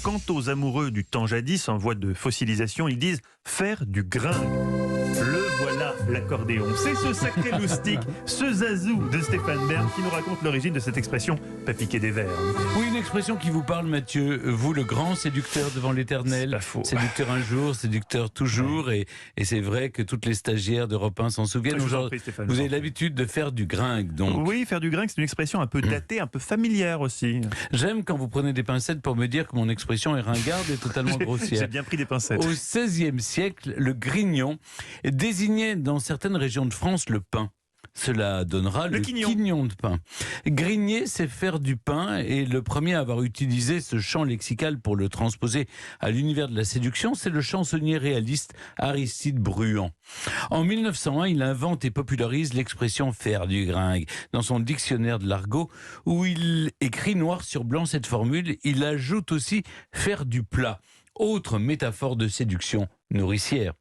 quant aux amoureux du temps jadis en voie de fossilisation, ils disent faire du gringue. Le voilà, l'accordéon. C'est ce sacré loustic, ce zazou de Stéphane Bern qui nous raconte l'origine de cette expression « pas piquer des verres ». Oui, une expression qui vous parle, Mathieu. Vous, le grand séducteur devant l'éternel. C'est pas faux. Séducteur un jour, séducteur toujours. Et c'est vrai que toutes les stagiaires d'Europe 1 s'en souviennent. Je vous en Genre, prie, Stéphane, vous je vous avez en prie. l'habitude de faire du gringue, donc. Oui, faire du gringue, c'est une expression un peu datée, un peu familière aussi. J'aime quand vous prenez des pincettes pour me dire que mon expression est ringarde et totalement J'ai grossière. bien pris des pincettes. Au XVIe siècle, le grignon désignait dans certaines régions de France le pain. Cela donnera le quignon de pain. Grigner, c'est faire du pain, et le premier à avoir utilisé ce champ lexical pour le transposer à l'univers de la séduction, c'est le chansonnier réaliste Aristide Bruant. En 1901, il invente et popularise l'expression « faire du gringue » dans son dictionnaire de l'argot, où il écrit noir sur blanc cette formule. Il ajoute aussi « faire du plat », autre métaphore de séduction nourricière.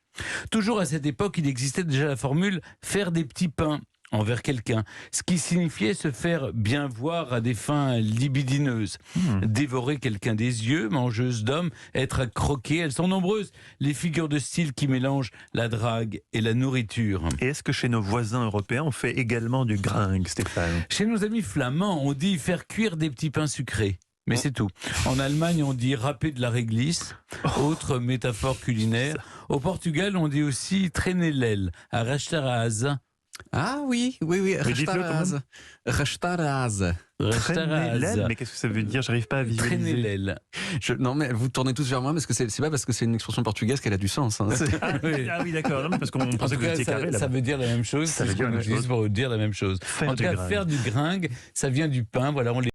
Toujours à cette époque, il existait déjà la formule « faire des petits pains » envers quelqu'un, ce qui signifiait se faire bien voir à des fins libidineuses. Dévorer quelqu'un des yeux, mangeuse d'hommes, être à croquer, elles sont nombreuses, les figures de style qui mélangent la drague et la nourriture. Et est-ce que chez nos voisins européens, on fait également du gringue, Stéphane ? Chez nos amis flamands, on dit faire cuire des petits pains sucrés. Mais c'est tout. En Allemagne, on dit râper de la réglisse, autre métaphore culinaire. Au Portugal, on dit aussi traîner l'aile, arrastaraz. Ah oui, dites-le Rastaraz. Traîner l'aile, mais qu'est-ce que ça veut dire ? J'arrive pas à visualiser. Traîner l'aile. Non mais vous tournez tous vers moi parce que c'est pas parce que c'est une expression portugaise qu'elle a du sens. Hein. Ah oui, d'accord. Non, mais parce qu'on En pensait tout que vous cas, étiez carré ça là-bas. veut dire la même chose. Ça veut dire la même chose. Pour dire la même chose. Faire En tout du cas, gringue. faire du gringue, ça vient du pain. Voilà, on